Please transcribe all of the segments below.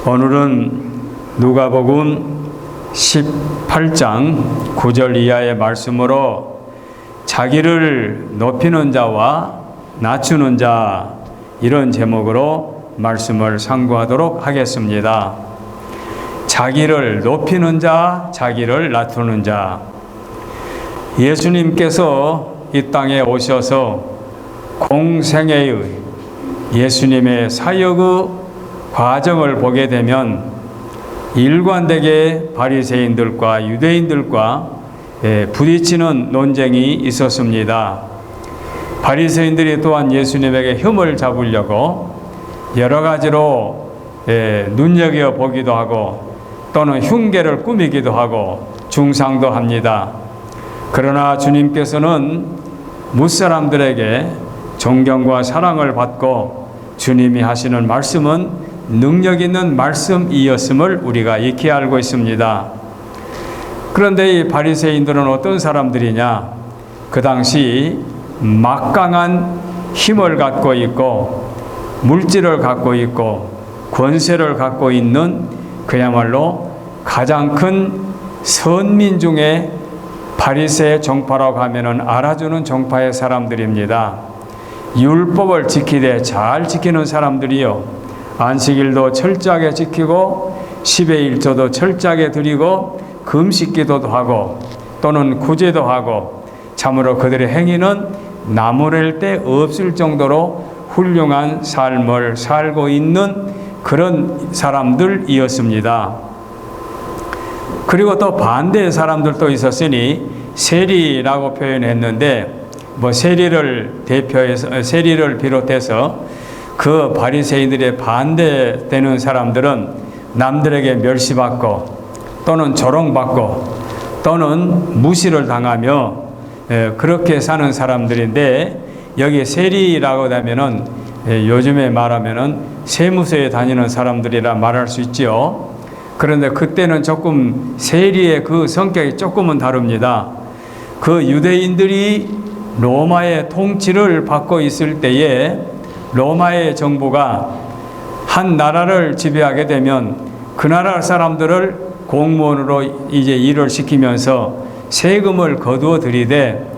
오늘은 누가복음 18장 9절 이하의 말씀으로 자기를 높이는 자와 낮추는 자, 이런 제목으로 말씀을 상고하도록 하겠습니다. 자기를 높이는 자, 자기를 낮추는 자. 예수님께서 이 땅에 오셔서 공생애의 예수님의 사역의 과정을 보게 되면 일관되게 바리새인들과 유대인들과 부딪히는 논쟁이 있었습니다. 바리새인들이 또한 예수님에게 흠을 잡으려고 여러 가지로 눈여겨 보기도 하고 또는 흉계를 꾸미기도 하고 중상도 합니다. 그러나 주님께서는 무사람들에게 존경과 사랑을 받고 주님이 하시는 말씀은 능력 있는 말씀이었음을 우리가 익히 알고 있습니다. 그런데 이 바리새인들은 어떤 사람들이냐? 그 당시 막강한 힘을 갖고 있고 물질을 갖고 있고 권세를 갖고 있는 그야말로 가장 큰 선민 중에 바리새 종파라고 하면은 알아주는 종파의 사람들입니다. 율법을 지키되 잘 지키는 사람들이요, 안식일도 철저하게 지키고 10의 1조도 철저하게 드리고 금식기도도 하고 또는 구제도 하고, 참으로 그들의 행위는 나무랄 데 없을 정도로 훌륭한 삶을 살고 있는 그런 사람들이었습니다. 그리고 또 반대의 사람들도 있었으니 세리라고 표현했는데, 세리를 비롯해서 그 바리새인들의 반대되는 사람들은 남들에게 멸시받고 또는 조롱받고 또는 무시를 당하며 그렇게 사는 사람들인데, 여기 세리라고 하면은 요즘에 말하면은 세무서에 다니는 사람들이라 말할 수 있지요. 그런데 그때는 조금 세리의 그 성격이 조금은 다릅니다. 그 유대인들이 로마의 통치를 받고 있을 때에 로마의 정부가 한 나라를 지배하게 되면 그 나라 사람들을 공무원으로 이제 일을 시키면서 세금을 거두어 들이되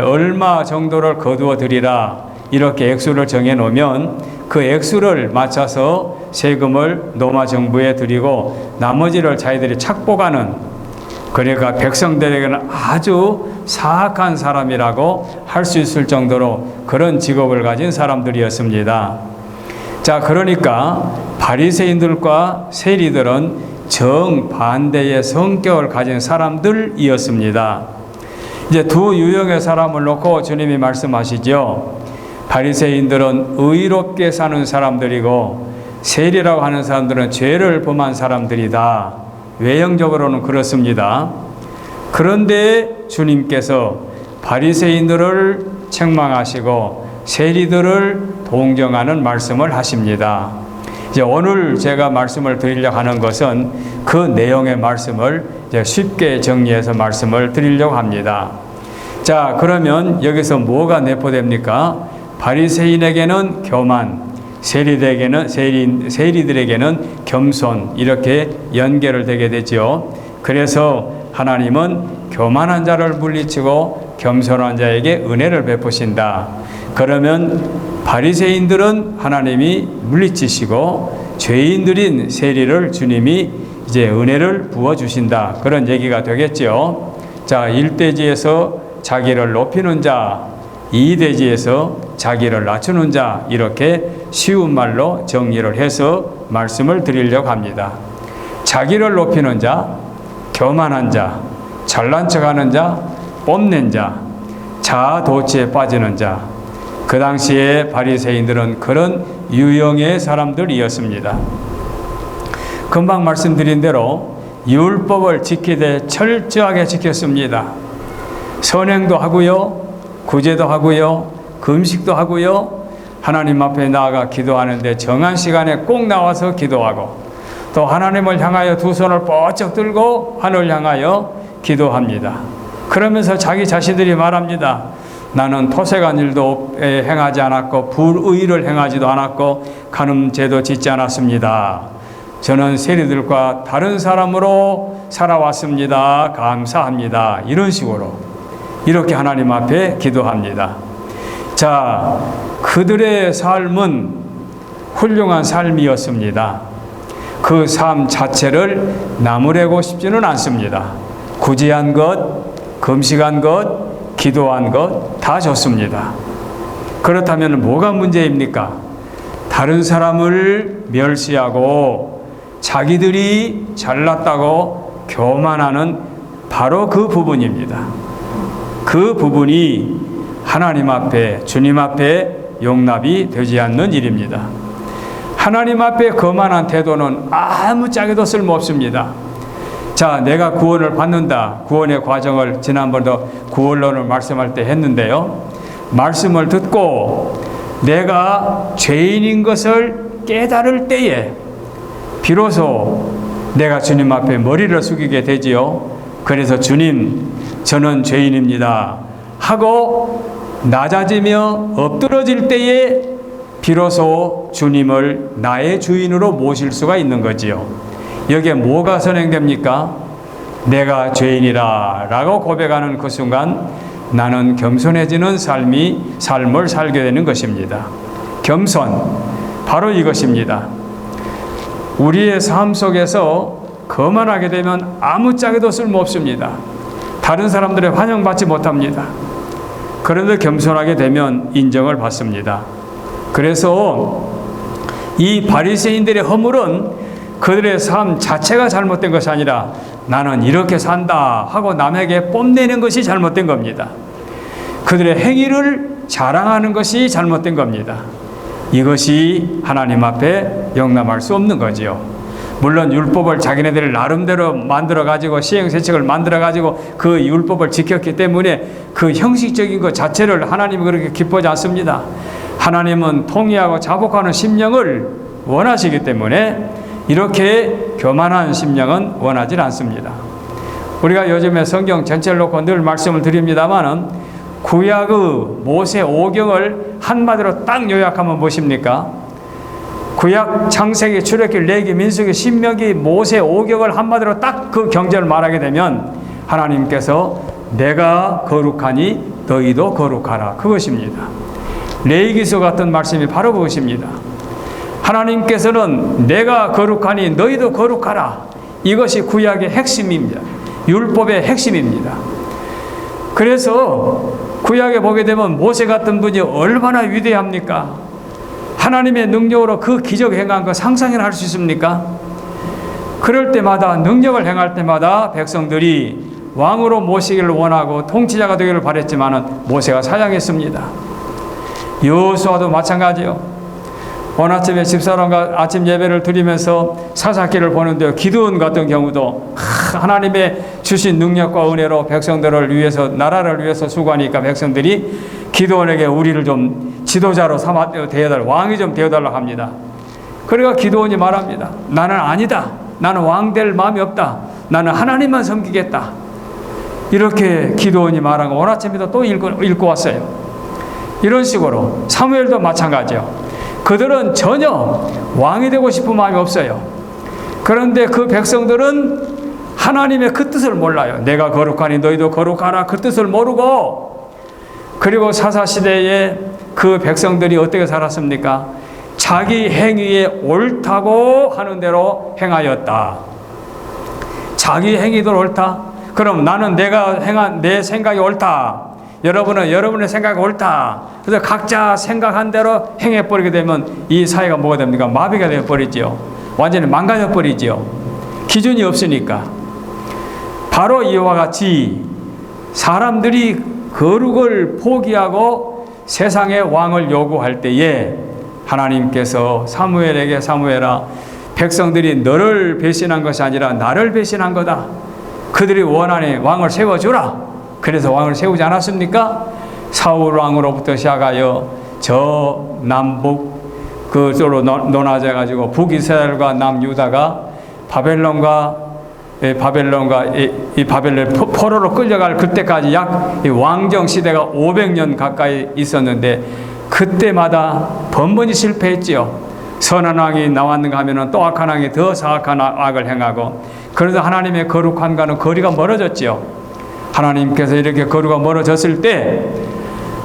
얼마 정도를 거두어 들이라 이렇게 액수를 정해 놓으면 그 액수를 맞춰서 세금을 로마 정부에 드리고 나머지를 자기들이 착복하는, 그러니까 백성들에게는 아주 사악한 사람이라고 할 수 있을 정도로 그런 직업을 가진 사람들이었습니다. 자, 그러니까 바리새인들과 세리들은 정반대의 성격을 가진 사람들이었습니다. 이제 두 유형의 사람을 놓고 주님이 말씀하시죠. 바리새인들은 의롭게 사는 사람들이고 세리라고 하는 사람들은 죄를 범한 사람들이다. 외형적으로는 그렇습니다. 그런데 주님께서 바리새인들을 책망하시고 세리들을 동정하는 말씀을 하십니다. 이제 오늘 제가 말씀을 드리려고 하는 것은 그 내용의 말씀을 이제 쉽게 정리해서 말씀을 드리려고 합니다. 자, 그러면 여기서 뭐가 내포됩니까? 바리새인에게는 교만, 세리들에게는 겸손, 이렇게 연결을 되게 되죠. 그래서 하나님은 교만한 자를 물리치고 겸손한 자에게 은혜를 베푸신다. 그러면 바리새인들은 하나님이 물리치시고 죄인들인 세리를 주님이 이제 은혜를 부어주신다. 그런 얘기가 되겠죠. 자, 1대지에서 자기를 높이는 자, 2대지에서 자기를 낮추는 자, 이렇게 쉬운 말로 정리를 해서 말씀을 드리려고 합니다. 자기를 높이는 자, 교만한 자, 잘난 척하는 자, 뽐낸 자, 자아도취에 빠지는 자. 그 당시에 바리새인들은 그런 유형의 사람들이었습니다. 금방 말씀드린 대로 율법을 지키되 철저하게 지켰습니다. 선행도 하고요, 구제도 하고요, 금식도 하고요, 하나님 앞에 나아가 기도하는데 정한 시간에 꼭 나와서 기도하고, 또 하나님을 향하여 두 손을 뻗쩍 들고 하늘 향하여 기도합니다. 그러면서 자기 자신들이 말합니다. 나는 토색한 일도 행하지 않았고 불의를 행하지도 않았고 간음죄도 짓지 않았습니다. 저는 세리들과 다른 사람으로 살아왔습니다. 감사합니다. 이런 식으로 이렇게 하나님 앞에 기도합니다. 자, 그들의 삶은 훌륭한 삶이었습니다. 그 삶 자체를 나무래고 싶지는 않습니다. 구제한 것, 금식한 것, 기도한 것 다 좋습니다. 그렇다면 뭐가 문제입니까? 다른 사람을 멸시하고 자기들이 잘났다고 교만하는 바로 그 부분입니다. 그 부분이 하나님 앞에, 주님 앞에 용납이 되지 않는 일입니다. 하나님 앞에 거만한 태도는 아무짝에도 쓸모없습니다. 자, 내가 구원을 받는다. 구원의 과정을 지난번도 구원론을 말씀할 때 했는데요. 말씀을 듣고 내가 죄인인 것을 깨달을 때에 비로소 내가 주님 앞에 머리를 숙이게 되지요. 그래서 주님, 저는 죄인입니다 하고 낮아지며 엎드러질 때에 비로소 주님을 나의 주인으로 모실 수가 있는 거지요. 여기에 뭐가 선행됩니까? 내가 죄인이라 라고 고백하는 그 순간 나는 겸손해지는 삶을 살게 되는 것입니다. 겸손, 바로 이것입니다. 우리의 삶 속에서 거만하게 되면 아무짝에도 쓸모없습니다. 다른 사람들의 환영받지 못합니다. 그런데 겸손하게 되면 인정을 받습니다. 그래서 이 바리새인들의 허물은 그들의 삶 자체가 잘못된 것이 아니라 나는 이렇게 산다 하고 남에게 뽐내는 것이 잘못된 겁니다. 그들의 행위를 자랑하는 것이 잘못된 겁니다. 이것이 하나님 앞에 용납할 수 없는 거지요. 물론 율법을 자기네들 나름대로 만들어가지고 시행세칙을 만들어가지고 그 율법을 지켰기 때문에 그 형식적인 것 자체를 하나님은 그렇게 기뻐하지 않습니다. 하나님은 통회하고 자복하는 심령을 원하시기 때문에 이렇게 교만한 심령은 원하지 않습니다. 우리가 요즘에 성경 전체를 놓고 늘 말씀을 드립니다마는 구약의 모세 오경을 한마디로 딱 요약하면 무엇입니까? 구약 창세기, 출애굽기, 레위기, 민수기, 신명기, 모세 오경을 한마디로 딱 그 경제를 말하게 되면 하나님께서 내가 거룩하니 너희도 거룩하라, 그것입니다. 레위기서 같은 말씀이 바로 그것입니다. 하나님께서는 내가 거룩하니 너희도 거룩하라, 이것이 구약의 핵심입니다. 율법의 핵심입니다. 그래서 구약에 보게 되면 모세 같은 분이 얼마나 위대합니까? 하나님의 능력으로 그 기적 행한 거 상상이나 할 수 있습니까? 그럴 때마다, 능력을 행할 때마다 백성들이 왕으로 모시기를 원하고 통치자가 되기를 바랬지만 모세가 사양했습니다. 여호수아도 마찬가지요. 오늘 아침에 집사람과 아침 예배를 드리면서 사사기를 보는데요, 기드온 같은 경우도 하나님의 주신 능력과 은혜로 백성들을 위해서, 나라를 위해서 수고하니까 백성들이 기드온에게 우리를 좀 지도자로 대해달라, 왕이 좀 되어달라고 합니다. 그러니까 기드온이 말합니다. 나는 아니다. 나는 왕 될 마음이 없다. 나는 하나님만 섬기겠다. 이렇게 기드온이 말한 거 오늘 아침에도 또 읽고 왔어요. 이런 식으로 사무엘도 마찬가지요. 그들은 전혀 왕이 되고 싶은 마음이 없어요. 그런데 그 백성들은 하나님의 그 뜻을 몰라요. 내가 거룩하니 너희도 거룩하라, 그 뜻을 모르고, 그리고 사사시대에 그 백성들이 어떻게 살았습니까? 자기 행위에 옳다고 하는 대로 행하였다. 자기 행위도 옳다? 그럼 나는 내가 행한 내 생각이 옳다. 여러분은 여러분의 생각이 옳다. 그래서 각자 생각한 대로 행해버리게 되면 이 사회가 뭐가 됩니까? 마비가 되어버리지요. 완전히 망가져버리지요. 기준이 없으니까. 바로 이와 같이 사람들이 거룩을 포기하고 세상의 왕을 요구할 때에 하나님께서 사무엘에게, 사무엘아, 백성들이 너를 배신한 것이 아니라 나를 배신한 거다. 그들이 원하니 왕을 세워주라. 그래서 왕을 세우지 않았습니까? 사울 왕으로부터 시작하여 저 남북 그쪽으로 논하져 가지고 북이스라엘과 남유다가 바벨론과 이 바벨론 포로로 끌려갈 그때까지 약 왕정 시대가 500년 가까이 있었는데 그때마다 번번이 실패했지요. 선한 왕이 나왔는가 하면은 또 악한 왕이 더 사악한 악을 행하고, 그래서 하나님의 거룩함과는 거리가 멀어졌지요. 하나님께서 이렇게 거리가 멀어졌을 때,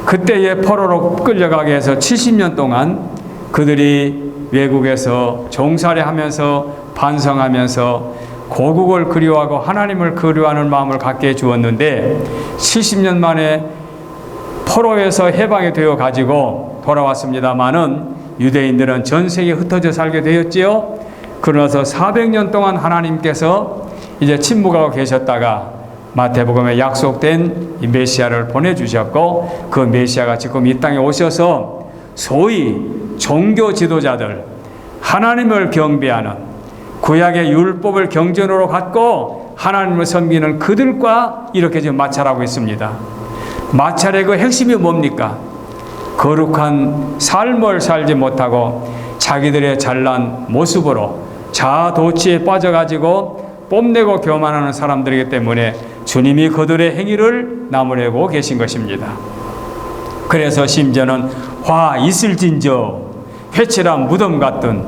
그때의 포로로 끌려가게 해서 70년 동안 그들이 외국에서 종살이 하면서 반성하면서 고국을 그리워하고 하나님을 그리워하는 마음을 갖게 해주었는데, 70년 만에 포로에서 해방이 되어 가지고 돌아왔습니다마는 유대인들은 전 세계에 흩어져 살게 되었지요. 그러나서 400년 동안 하나님께서 이제 침묵하고 계셨다가 마태복음에 약속된 이 메시아를 보내주셨고, 그 메시아가 지금 이 땅에 오셔서 소위 종교 지도자들, 하나님을 경배하는, 구약의 율법을 경전으로 갖고 하나님을 섬기는 그들과 이렇게 지금 마찰하고 있습니다. 마찰의 그 핵심이 뭡니까? 거룩한 삶을 살지 못하고 자기들의 잘난 모습으로 자아도취에 빠져가지고 뽐내고 교만하는 사람들이기 때문에 주님이 그들의 행위를 나무래고 계신 것입니다. 그래서 심지어는 화 있을진저 회칠한 무덤 같은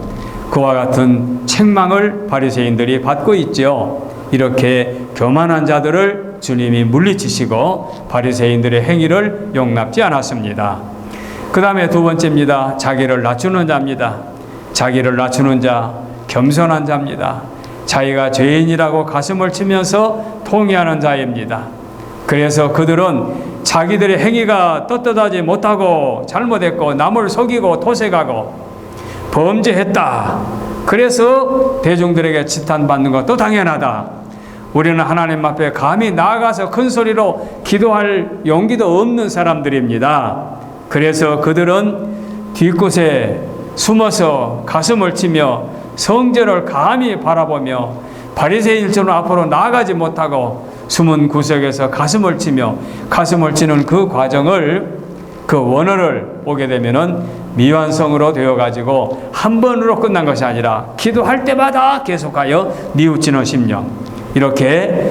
그와 같은 책망을 바리새인들이 받고 있죠. 이렇게 교만한 자들을 주님이 물리치시고 바리새인들의 행위를 용납지 않았습니다. 그 다음에 두 번째입니다. 자기를 낮추는 자입니다. 자기를 낮추는 자, 겸손한 자입니다. 자기가 죄인이라고 가슴을 치면서 통회하는 자입니다. 그래서 그들은 자기들의 행위가 떳떳하지 못하고 잘못했고 남을 속이고 토색하고 범죄했다. 그래서 대중들에게 지탄받는 것도 당연하다. 우리는 하나님 앞에 감히 나아가서 큰 소리로 기도할 용기도 없는 사람들입니다. 그래서 그들은 뒷곳에 숨어서 가슴을 치며 성전을 감히 바라보며 바리새인처럼 앞으로 나아가지 못하고 숨은 구석에서 가슴을 치며 가슴을 치는 그 과정을, 그 원어를 보게 되면은 미완성으로 되어가지고 한 번으로 끝난 것이 아니라 기도할 때마다 계속하여 뉘우치는 심령. 이렇게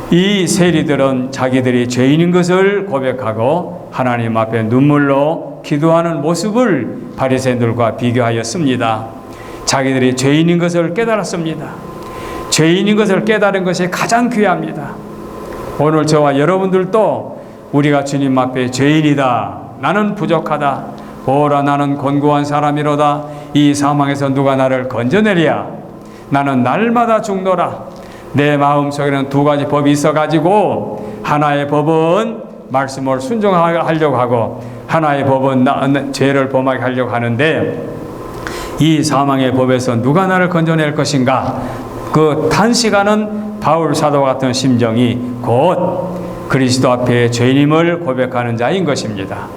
이 세리들은 자기들이 죄인인 것을 고백하고 하나님 앞에 눈물로 기도하는 모습을 바리새인들과 비교하였습니다. 자기들이 죄인인 것을 깨달았습니다. 죄인인 것을 깨달은 것이 가장 귀합니다. 오늘 저와 여러분들도 우리가 주님 앞에 죄인이다, 나는 부족하다, 오라 나는 곤고한 사람이로다, 이 사망에서 누가 나를 건져내랴, 나는 날마다 죽노라. 내 마음속에는 두 가지 법이 있어가지고 하나의 법은 말씀을 순종하려고 하고 하나의 법은 죄를 범하게 하려고 하는데, 이 사망의 법에서 누가 나를 건져낼 것인가? 그 단시간은 바울 사도와 같은 심정이 곧 그리스도 앞에 죄인임을 고백하는 자인 것입니다.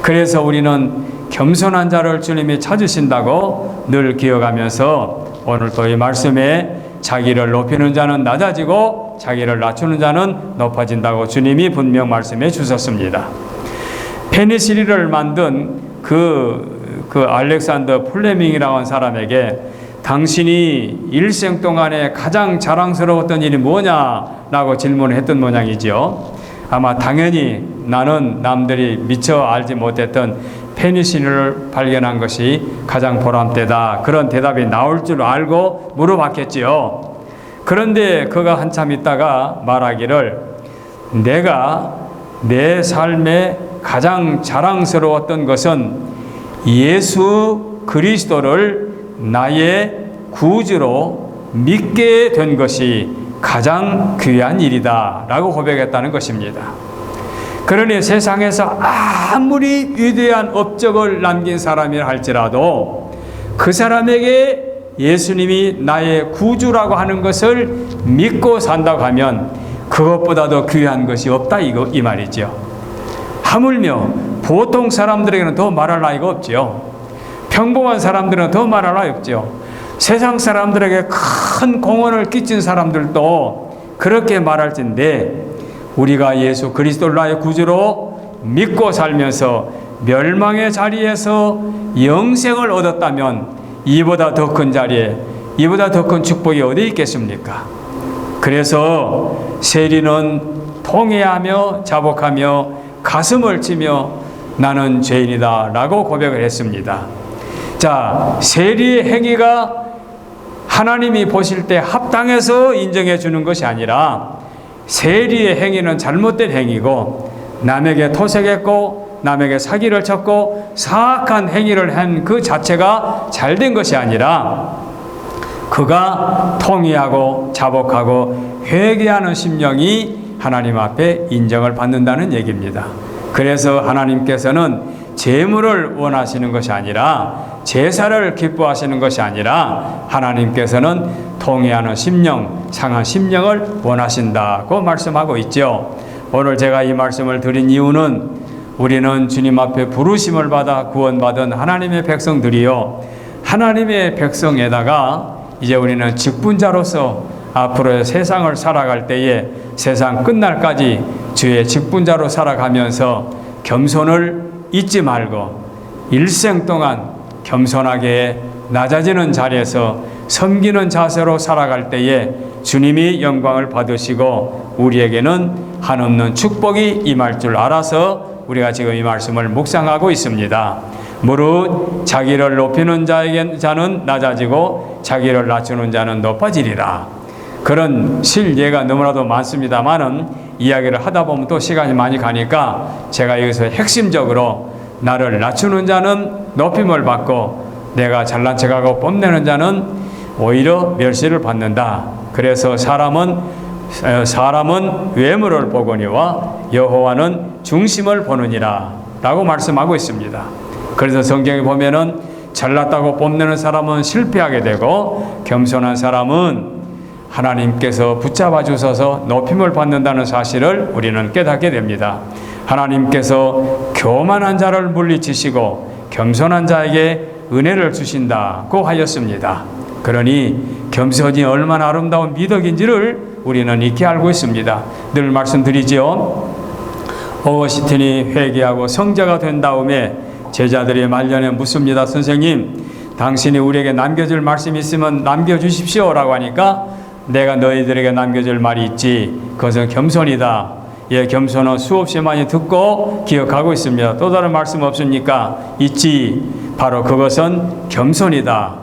그래서 우리는 겸손한 자를 주님이 찾으신다고 늘 기억하면서 오늘 또 이 말씀에 자기를 높이는 자는 낮아지고 자기를 낮추는 자는 높아진다고 주님이 분명 말씀해 주셨습니다. 페니실린을 만든 그 알렉산더 플레밍이라고 하는 사람에게 당신이 일생 동안에 가장 자랑스러웠던 일이 뭐냐라고 질문을 했던 모양이죠. 아마 당연히 나는 남들이 미처 알지 못했던 페니실린을 발견한 것이 가장 보람되다, 그런 대답이 나올 줄 알고 물어봤겠지요. 그런데 그가 한참 있다가 말하기를, 내가 내 삶에 가장 자랑스러웠던 것은 예수 그리스도를 나의 구주로 믿게 된 것이 가장 귀한 일이다 라고 고백했다는 것입니다. 그러니 세상에서 아무리 위대한 업적을 남긴 사람이라 할지라도 그 사람에게 예수님이 나의 구주라고 하는 것을 믿고 산다고 하면 그것보다 더 귀한 것이 없다, 이 말이죠. 하물며 보통 사람들에게는 더 말할 나위가 없죠. 평범한 사람들은 더 말할 나위 없죠. 세상 사람들에게 큰 공헌을 끼친 사람들도 그렇게 말할진데, 우리가 예수 그리스도를 나의 구주로 믿고 살면서 멸망의 자리에서 영생을 얻었다면 이보다 더 큰 자리에, 이보다 더 큰 축복이 어디 있겠습니까? 그래서 세리는 통회하며 자복하며 가슴을 치며 나는 죄인이다 라고 고백을 했습니다. 자, 세리의 행위가 하나님이 보실 때 합당해서 인정해 주는 것이 아니라 세리의 행위는 잘못된 행위고 남에게 토색했고 남에게 사기를 쳤고 사악한 행위를 한 그 자체가 잘된 것이 아니라 그가 통회하고 자복하고 회개하는 심령이 하나님 앞에 인정을 받는다는 얘기입니다. 그래서 하나님께서는 제물을 원하시는 것이 아니라 제사를 기뻐하시는 것이 아니라 하나님께서는 통회하는 심령, 상한 심령을 원하신다고 말씀하고 있죠. 오늘 제가 이 말씀을 드린 이유는 우리는 주님 앞에 부르심을 받아 구원받은 하나님의 백성들이요, 하나님의 백성에다가 이제 우리는 직분자로서 앞으로의 세상을 살아갈 때에 세상 끝날까지 주의 직분자로 살아가면서 겸손을 잊지 말고 일생 동안 겸손하게 낮아지는 자리에서 섬기는 자세로 살아갈 때에 주님이 영광을 받으시고 우리에게는 한없는 축복이 임할 줄 알아서 우리가 지금 이 말씀을 묵상하고 있습니다. 무릇 자기를 높이는 자는 낮아지고 자기를 낮추는 자는 높아지리라. 그런 실예가 너무나도 많습니다만은 이야기를 하다 보면 또 시간이 많이 가니까 제가 여기서 핵심적으로 나를 낮추는 자는 높임을 받고 내가 잘난 척하고 뽐내는 자는 오히려 멸시를 받는다. 그래서 사람은 외모를 보거니와 여호와는 중심을 보느니라 라고 말씀하고 있습니다. 그래서 성경에 보면은 잘났다고 뽐내는 사람은 실패하게 되고 겸손한 사람은 하나님께서 붙잡아 주셔서 높임을 받는다는 사실을 우리는 깨닫게 됩니다. 하나님께서 교만한 자를 물리치시고 겸손한 자에게 은혜를 주신다고 하였습니다. 그러니 겸손이 얼마나 아름다운 미덕인지를 우리는 익히 알고 있습니다. 늘 말씀드리지요. 어거스틴이 회개하고 성자가 된 다음에 제자들이 말년에 묻습니다. 선생님, 당신이 우리에게 남겨줄 말씀이 있으면 남겨주십시오 라고 하니까 내가 너희들에게 남겨줄 말이 있지. 그것은 겸손이다. 예, 겸손은 수없이 많이 듣고 기억하고 있습니다. 또 다른 말씀 없습니까? 있지. 바로 그것은 겸손이다.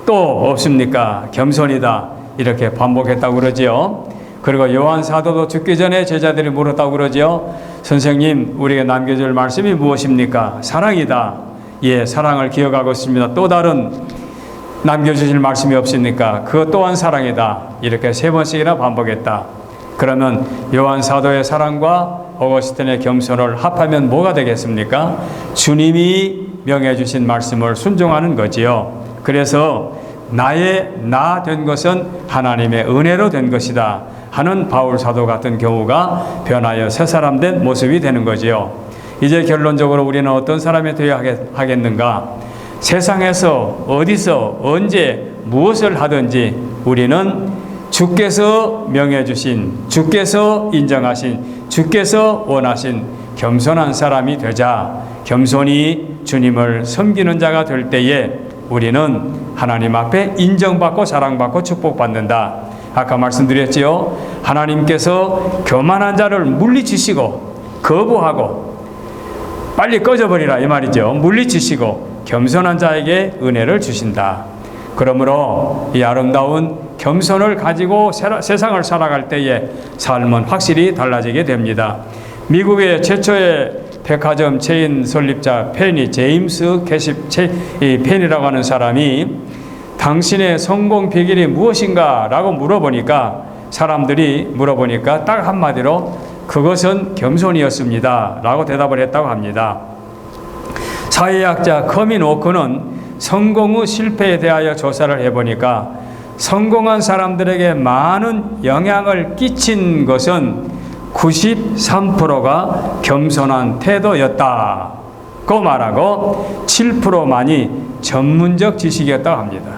또 없습니까? 겸손이다. 이렇게 반복했다고 그러지요. 그리고 요한 사도도 죽기 전에 제자들이 물었다고 그러지요. 선생님, 우리에게 남겨줄 말씀이 무엇입니까? 사랑이다. 예, 사랑을 기억하고 있습니다. 또 다른 남겨주실 말씀이 없습니까? 그것 또한 사랑이다. 이렇게 3번씩이나 반복했다. 그러면 요한 사도의 사랑과 어거스틴의 겸손을 합하면 뭐가 되겠습니까? 주님이 명해 주신 말씀을 순종하는 거지요. 그래서 나의 나 된 것은 하나님의 은혜로 된 것이다 하는 바울 사도 같은 경우가 변하여 새 사람 된 모습이 되는 거지요. 이제 결론적으로 우리는 어떤 사람이 되어야 하겠는가? 세상에서 어디서 언제 무엇을 하든지 우리는 주께서 명해 주신, 주께서 인정하신, 주께서 원하신 겸손한 사람이 되자. 겸손히 주님을 섬기는 자가 될 때에 우리는 하나님 앞에 인정받고 사랑받고 축복받는다. 아까 말씀드렸지요. 하나님께서 교만한 자를 물리치시고 거부하고 빨리 꺼져버리라 이 말이죠. 물리치시고 겸손한 자에게 은혜를 주신다. 그러므로 이 아름다운 겸손을 가지고 세상을 살아갈 때에 삶은 확실히 달라지게 됩니다. 미국의 최초의 백화점 체인 설립자 페니, 제임스 페니라고 하는 사람이 당신의 성공 비결이 무엇인가 라고 사람들이 물어보니까 딱 한마디로 그것은 겸손이었습니다 라고 대답을 했다고 합니다. 사회학자 커민 워크는 성공 후 실패에 대하여 조사를 해보니까 성공한 사람들에게 많은 영향을 끼친 것은 93%가 겸손한 태도였다고 말하고 7%만이 전문적 지식이었다고 합니다.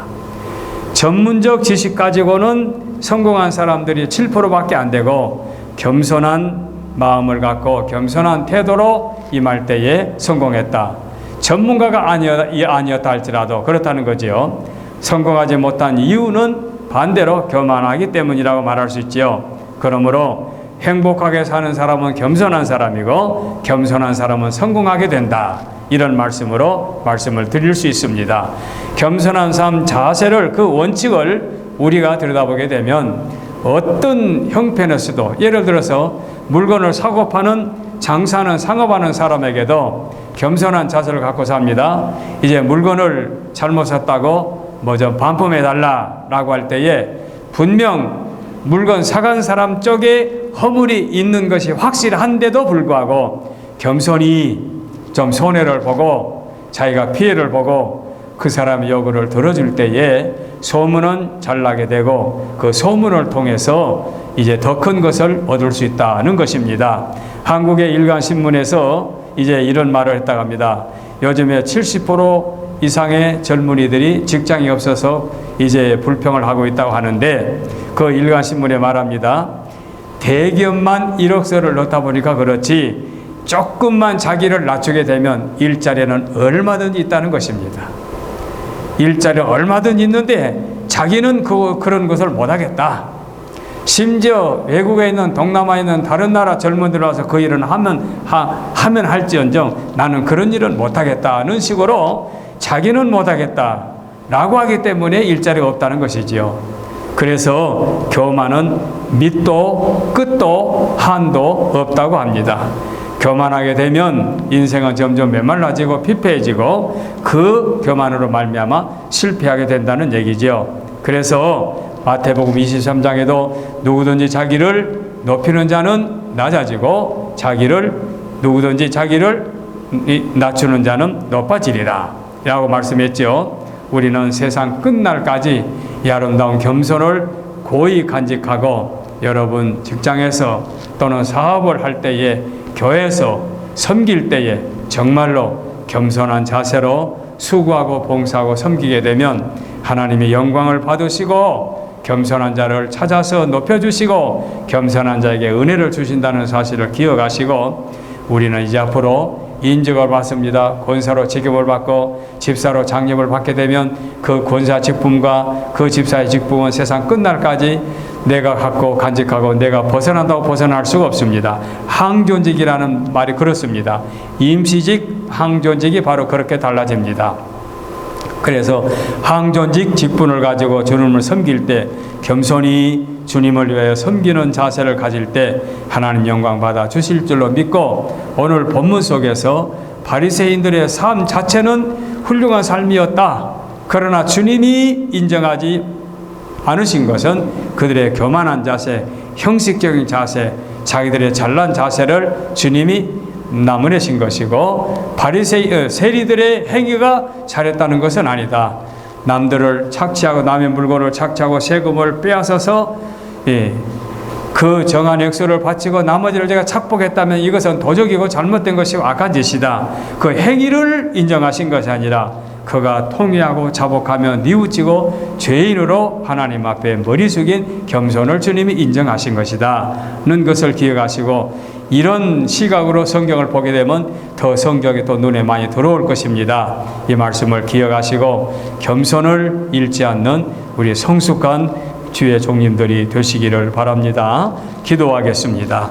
전문적 지식 가지고는 성공한 사람들이 7%밖에 안 되고 겸손한 마음을 갖고 겸손한 태도로 임할 때에 성공했다. 전문가가 아니었다 할지라도 그렇다는 거지요. 성공하지 못한 이유는 반대로 교만하기 때문이라고 말할 수 있지요. 그러므로 행복하게 사는 사람은 겸손한 사람이고 겸손한 사람은 성공하게 된다. 이런 말씀으로 말씀을 드릴 수 있습니다. 겸손한 삶 자세를, 그 원칙을 우리가 들여다보게 되면 어떤 형편에서도, 예를 들어서 물건을 사고 파는, 장사하는, 상업하는 사람에게도 겸손한 자세를 갖고 삽니다. 이제 물건을 잘못 샀다고 뭐 좀 반품해 달라라고 할 때에 분명 물건 사간 사람 쪽에 허물이 있는 것이 확실한데도 불구하고 겸손히 좀 손해를 보고 자기가 피해를 보고 그 사람의 요구를 들어줄 때에 소문은 잘 나게 되고 그 소문을 통해서 이제 더 큰 것을 얻을 수 있다는 것입니다. 한국의 일간신문에서 이제 이런 말을 했다고 합니다. 요즘에 70% 이상의 젊은이들이 직장이 없어서 이제 불평을 하고 있다고 하는데, 그 일간신문에 말합니다. 대기업만 이력서를 넣다 보니까 그렇지 조금만 자기를 낮추게 되면 일자리는 얼마든지 있다는 것입니다. 일자리 얼마든지 있는데 자기는 그런 것을 못하겠다. 심지어 외국에 있는, 동남아에 있는 다른 나라 젊은이들 와서 그 일은 하면 할지언정 나는 그런 일은 못하겠다는 식으로 자기는 못하겠다라고 하기 때문에 일자리가 없다는 것이지요. 그래서 교만은 밑도 끝도 한도 없다고 합니다. 교만하게 되면 인생은 점점 메말라지고 피폐해지고 그 교만으로 말미암아 실패하게 된다는 얘기죠. 그래서 마태복음 23장에도 누구든지 자기를 높이는 자는 낮아지고 누구든지 자기를 낮추는 자는 높아지리라 라고 말씀했죠. 우리는 세상 끝날까지 이 아름다운 겸손을 고이 간직하고 여러분 직장에서 또는 사업을 할 때에, 교회에서 섬길 때에 정말로 겸손한 자세로 수고하고 봉사하고 섬기게 되면 하나님의 영광을 받으시고 겸손한 자를 찾아서 높여주시고 겸손한 자에게 은혜를 주신다는 사실을 기억하시고, 우리는 이제 앞으로 인직을 받습니다. 권사로 직임을 받고 집사로 장nhiệm을 받게 되면 그 권사 직분과 그 집사의 직분은 세상 끝날까지 내가 갖고 간직하고 내가 벗어난다고 벗어날 수가 없습니다. 항존직이라는 말이 그렇습니다. 임시직, 항존직이 바로 그렇게 달라집니다. 그래서 항존직 직분을 가지고 주님을 섬길 때, 겸손히 주님을 위하여 섬기는 자세를 가질 때 하나님 영광 받아 주실 줄로 믿고, 오늘 본문 속에서 바리새인들의 삶 자체는 훌륭한 삶이었다. 그러나 주님이 인정하지 않으신 것은 그들의 교만한 자세, 형식적인 자세, 자기들의 잘난 자세를 주님이 나무내신 것이고, 세리들의 행위가 잘했다는 것은 아니다. 남들을 착취하고 남의 물건을 착취하고 세금을 빼앗아서 그 정한 액수를 바치고 나머지를 제가 착복했다면 이것은 도적이고 잘못된 것이고 악한 짓이다. 그 행위를 인정하신 것이 아니라 그가 통회하고 자복하며 뉘우치고 죄인으로 하나님 앞에 머리 숙인 겸손을 주님이 인정하신 것이다 는 것을 기억하시고, 이런 시각으로 성경을 보게 되면 더 성경이 또 눈에 많이 들어올 것입니다. 이 말씀을 기억하시고 겸손을 잃지 않는 우리 성숙한 주의 종님들이 되시기를 바랍니다. 기도하겠습니다.